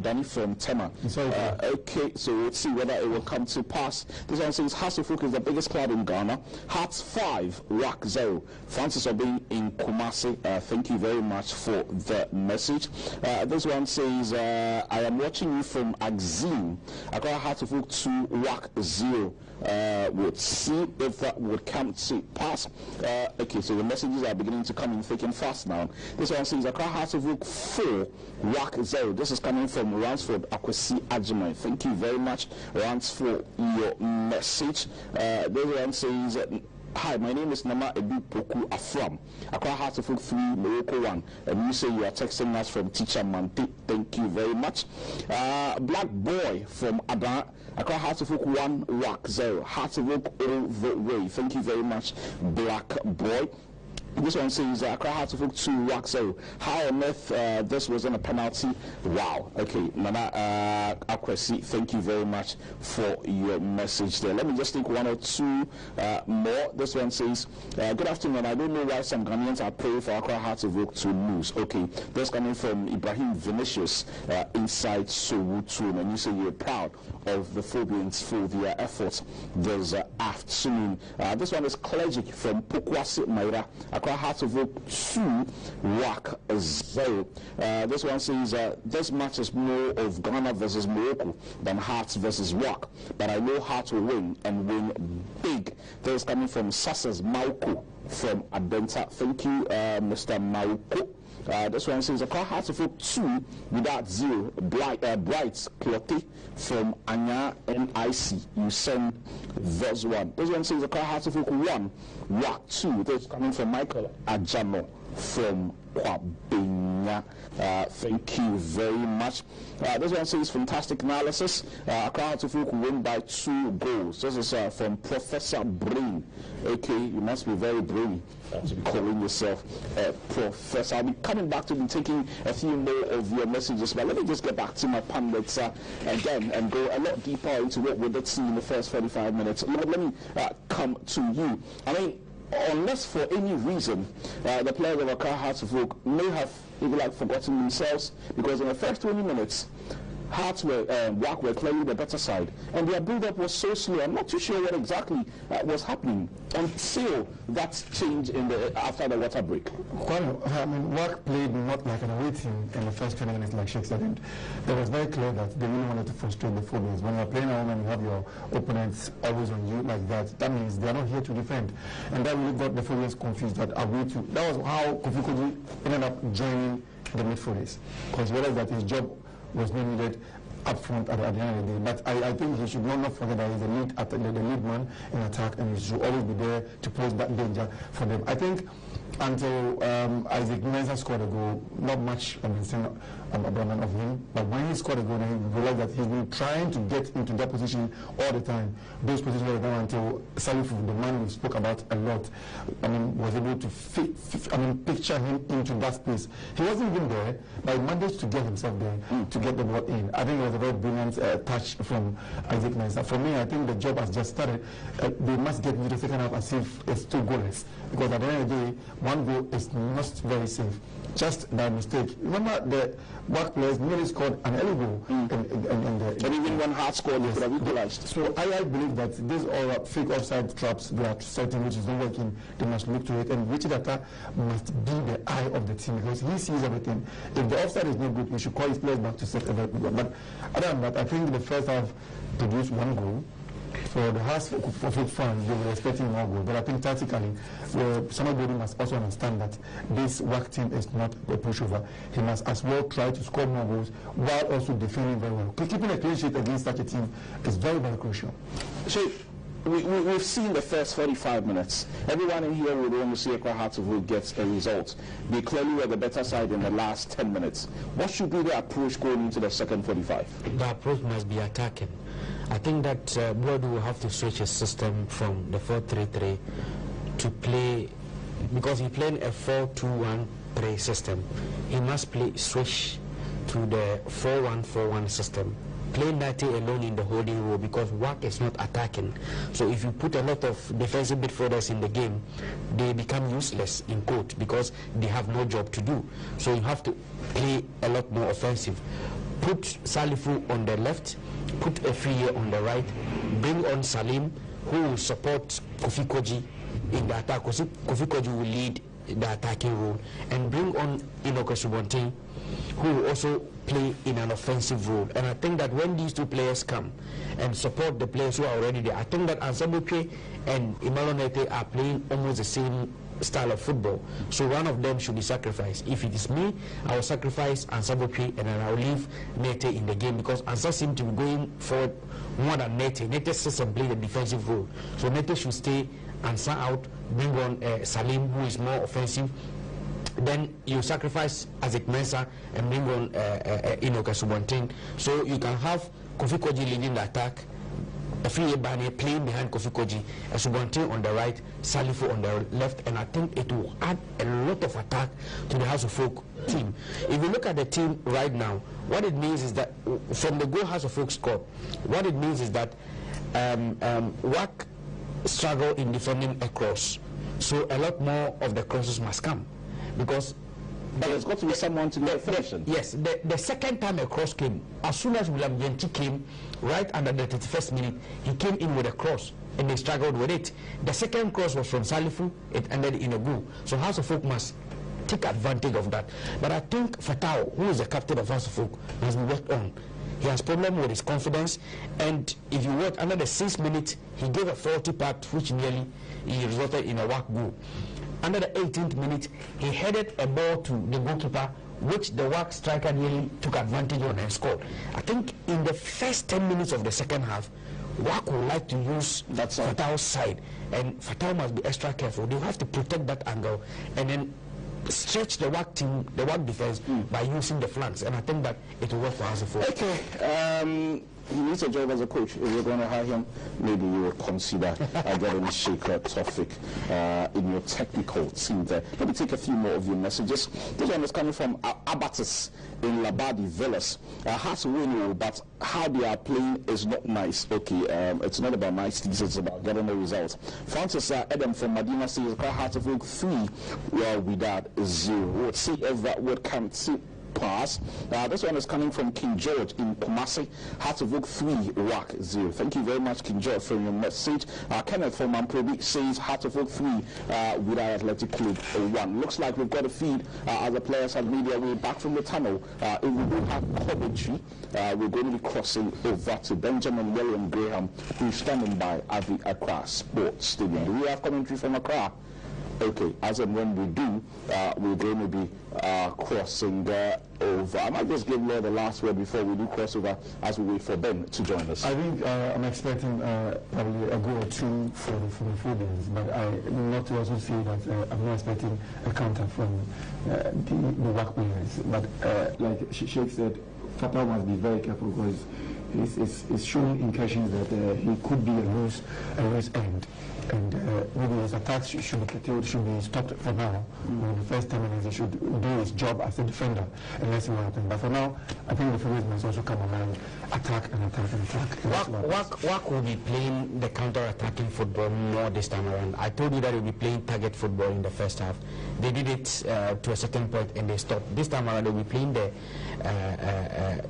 Danny from Tema. Okay, so we'll see whether it will come to pass. This one says Hearts of Oak is the biggest club in Ghana. Hearts 5, WAC 0. Francis Obi in Kumasi. Thank you very much for the message. This one says I am watching you from Axim. I got Hearts of Oak 2, WAC 0. We'll see if that would come to pass. Okay, so the messages are beginning to come in thick and fast now. This one says Accra Hearts of Oak 4, WAC 0. This is coming from Ransford Akwesi Ajimai. Thank you very much, Rans, for your message. This one says hi, my name is Nama Edu Poku Afram. Accra Hearts of Oak 3, Morocco 1. And you say you are texting us from Teacher Mante. Thank you very much. Black Boy from Adan. Accra Hearts of Oak 1, WAC 0. Hearts of Oak all the way. Thank you very much, Black Boy. This one says Accra Hearts of Oak 2, WAC 0. How on earth this wasn't a penalty? Wow. Okay, Nana Akwesi, thank you very much for your message there. Let me just take one or two more. This one says, good afternoon. I don't know why some Ghanaians are praying for Accra Hearts of Oak to lose. Okay, that's coming from Ibrahim Vinicius inside Sowutu. And you say you're proud of the Phobians for their efforts this afternoon. This one is Clergic from Pokwasi Maira. Accra Hearts of Oak 2, WAC 0. This one says this match is more of Ghana versus Morocco than Hearts versus WAC, but I know Hearts will win and win big. This is coming from Sasas Mauko from Adenta. Thank you, Mr. Mauko. This one says Accra Hearts of Oak 2 without 0. Bright Clotte from Anya NIC. You send this one. This one says Accra Hearts of Oak 1, WAC 2. This is coming from Michael Ajano from Kwabenya. Thank you very much. This one says fantastic analysis. Accra Hearts of Oak win by 2 goals. This is from Professor Brain. Okay, you must be very brainy to be calling yourself a professor. I'll be coming back to be taking a few more of your messages, but let me just get back to my pundits again and go a lot deeper into what we did see in the first 45 minutes. Let me come to you. I mean, unless for any reason the players of Accra Hearts of Oak may have, if you like, forgotten themselves, because in the first 20 minutes, Hearts were, WAC were clearly the better side, and their build-up was so slow. I'm not too sure what exactly was happening until that change in the after the water break. Well, I mean, WAC played not like an away team in the first 20 minutes, like Sheikh said. It was very clear that they really wanted to frustrate the Phobians. When you're playing at home and you have your opponents always on you like that, that means they're not here to defend, and that really got the Phobians confused. That was how Kofi Kodu ended up joining the midfielders, because he realized that his job was not needed up front at the end of the day. But I think he should not forget that he's the lead man in attack, and he should always be there to pose that danger for them. I think until Isaac Mensah scored a goal, not much of him, but when he scored a goal, he realized that he's been trying to get into that position all the time. Those positions all the time until Salifu, the man we spoke about a lot, was able to picture him into that space. He wasn't even there, but he managed to get himself there to get the ball in. I think it was a very brilliant touch from Isaac Mensah. For me, I think the job has just started. They must get into the second half as if it's 2 goalless, because at the end of the day, 1 goal is not very safe. Just by mistake. Remember, the WAC players nearly scored an early goal. And even when Hearts scored, they could have equalized. So I believe that these are fake offside traps they are setting, which is not working. They must look to it. And Richard Atta must be the eye of the team, because he sees everything. If the offside is not good, we should call his players back to set everything. But other than that, I think the first half produced 1 goal. For the Hearts fans, they were expecting more goals. But I think tactically, somebody must also understand that this WAC team is not a pushover. He must as well try to score more goals while also defending very well. Keeping a clean sheet against such a team is very, very crucial. So we've seen the first 45 minutes. Everyone in here would want to see Accra Hearts of Oak gets a result. They clearly were the better side in the last 10 minutes. What should be the approach going into the second 45? The approach must be attacking. I think that Broad will have to switch his system from the 4-3-3 to play, because he's playing a 4-2-1-3 system. He must switch to the 4-1-4-1 system. Play Nati alone in the holding role, because WAC is not attacking. So if you put a lot of defensive midfielders in the game, they become useless in quote, because they have no job to do. So you have to play a lot more offensive. put Salifu on the left, put Efriye on the right, bring on Salim, who will support Kofi Koji in the attack. Kofi Koji will lead the attacking role, and bring on Inoke Subontin, who will also play in an offensive role. And I think that when these two players come and support the players who are already there, I think that Ansabuke and Imalonete are playing almost the same style of football. So one of them should be sacrificed. If it is me, I will sacrifice Ansabuke and then I will leave Nete in the game, because Ansa seems to be going forward more than Nete. Nete sits and plays the defensive role. So Nete should stay, Ansa out, bring on Salim, who is more offensive. Then you sacrifice Azik Mensah and bring on Inoke Subontin. So you can have Kofi Koji leading the attack, Efriye Bane playing behind Kofi Koji, Subontin on the right, Salifu on the left, and I think it will add a lot of attack to the House of Folk team. If you look at the team right now, what it means is that from the goal House of Folk scored, what it means is that WAC struggle in defending a cross. So a lot more of the crosses must come, because there's got to be someone to get finishing. Yes, the second time a cross came, as soon as William Yenti came, right under the 31st minute, he came in with a cross and they struggled with it. The second cross was from Salifu, it ended in a goal. So House of Folk must take advantage of that. But I think Fatao, who is the captain of House of Folk, must be worked on. He has problem with his confidence, and if you watch, under the 6th minute, he gave a faulty pass which nearly resulted in a WAC goal. Under the 18th minute, he headed a ball to the goalkeeper, which the WAC striker nearly took advantage on and scored. I think in the first 10 minutes of the second half, WAC would like to use Fatao's side, and Fatao must be extra careful. They have to protect that angle and then stretch the WAC team, the WAC defense, by using the flanks, and I think that it will work for us. Okay. He needs a job as a coach. If you're going to hire him, maybe you will consider getting Sheikh Tofik in your technical team there. Let me take a few more of your messages. This one is coming from Abatis in Labadi Villas. Has to win, but how they are playing is not nice. Okay, it's not about nice, it's about getting the results. Francis Adam from Medina says, Heart of Oak 3, well, without 0. We'll see if that would come to pass. This one is coming from King George in Kumasi. Heart of Oak 3, WAC 0. Thank you very much, King George, for your message. Kenneth from Mamprobi says Heart of Oak 3 without Athletic Club 1. Looks like we've got a feed as the players have made their way back from the tunnel. If we do have commentary, we're going to be crossing over to Benjamin William Graham, who's standing by at the Accra Sports Stadium. Do we have commentary from Accra? Okay, as and when we do, we're going to be crossing over. I might just give Lord the last word before we do cross over as we wait for Ben to join us. I think I'm expecting probably a goal or two for the Phobians, but I'm not to also say that I'm not expecting a counter from the WAC players. But like Sheikh said, Fatah must be very careful, because it's showing incursions that he could be a loose end. And maybe his attacks should be curtailed, should be stopped for now. In the first 10 minutes, he should do his job as a defender, and let's see what happens. But for now, I think the Phillies must also come online, attack and attack and attack. WAC will be playing the counter-attacking football more this time around. I told you that they'll be playing target football in the first half. They did it to a certain point and they stopped. This time around, they'll be playing the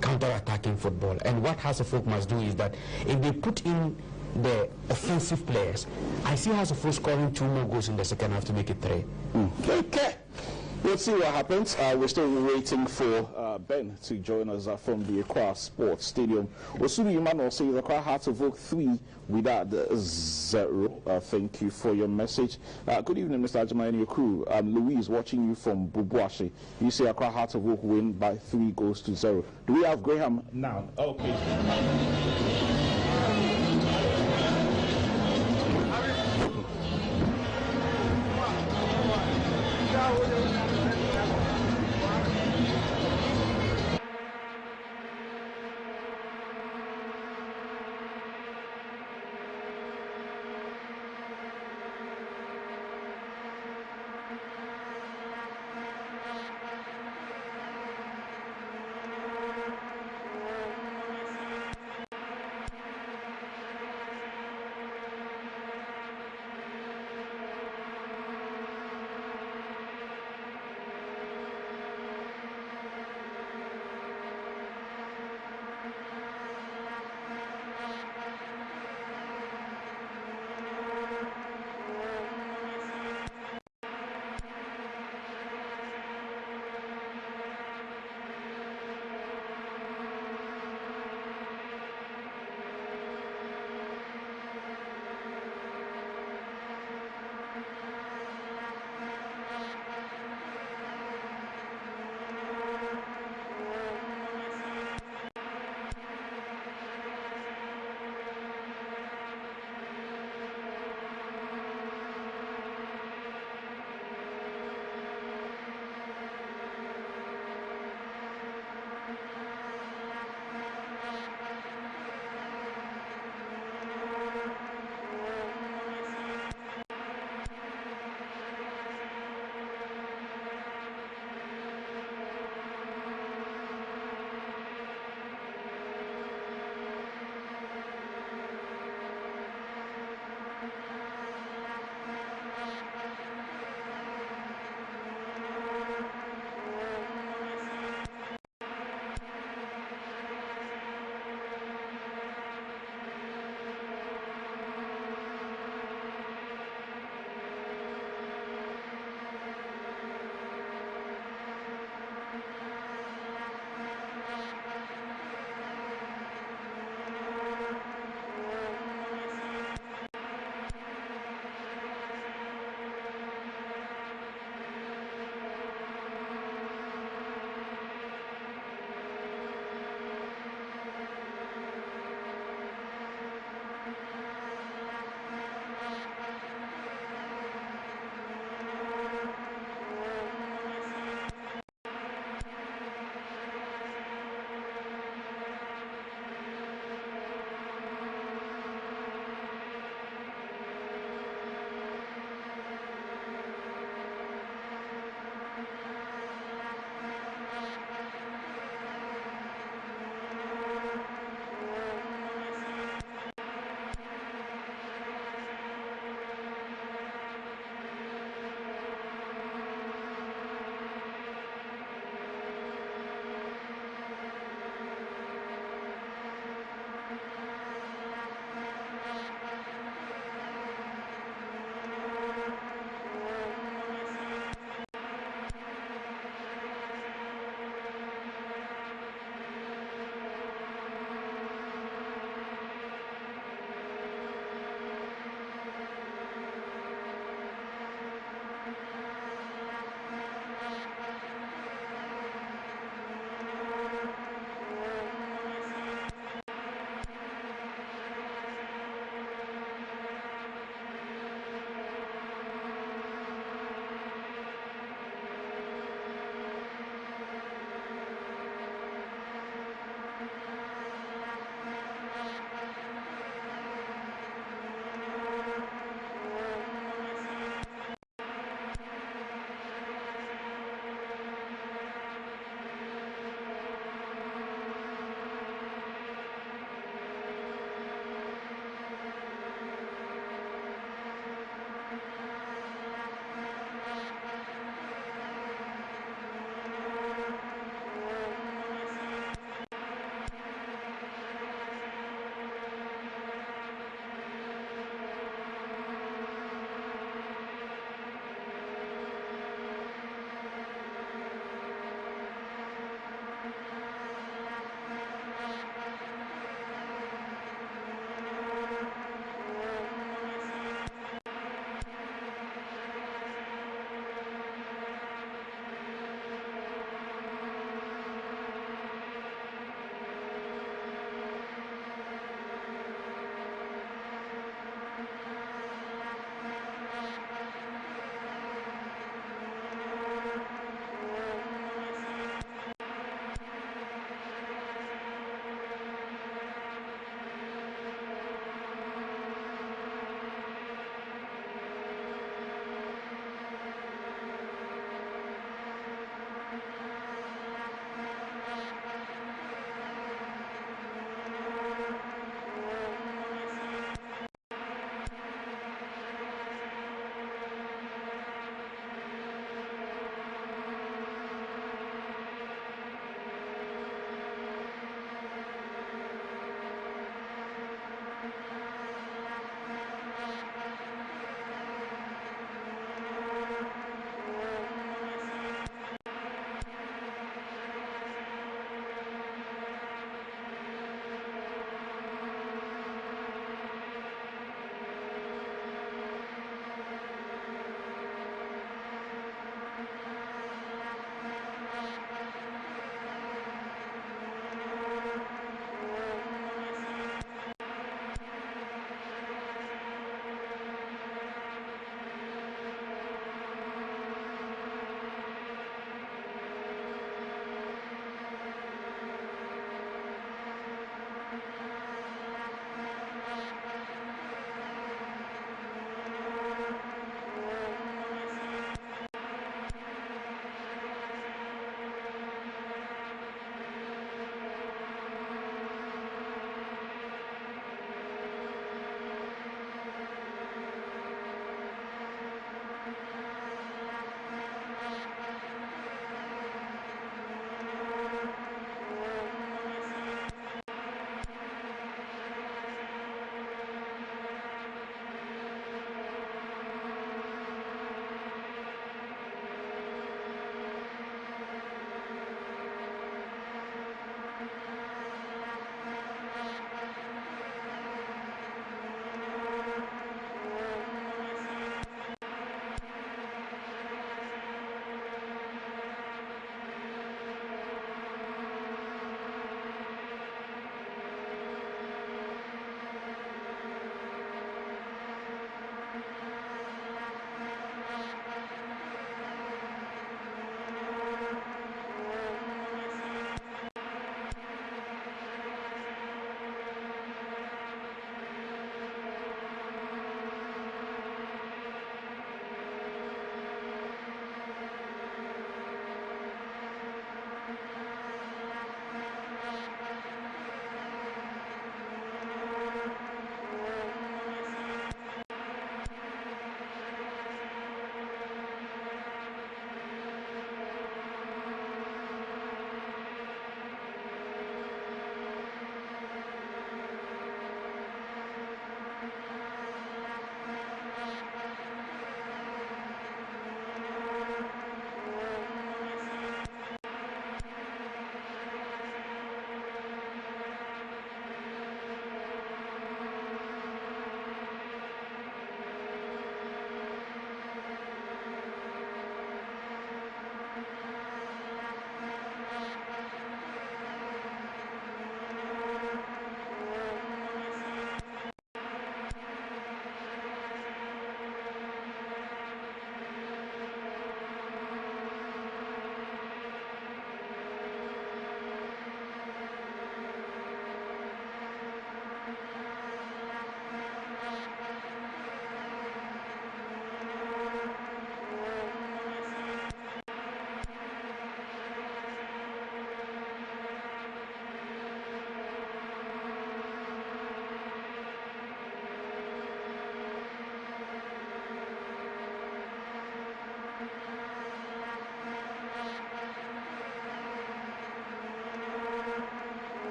counter-attacking football. And what House of Folk must do is that if they put in the offensive players, I see House of Folk scoring 2 more goals in the second half to make it 3. Okay. We'll see what happens. We're still waiting for Ben to join us from the Accra Sports Stadium. Osuru Emmanuel says Accra Heart of Oak 3 without the 0. Thank you for your message. Good evening, Mr. Ajama and your crew. Louise watching you from Bubuashi. You say Accra Heart of Oak win by 3 goals to 0. Do we have Graham now? Okay.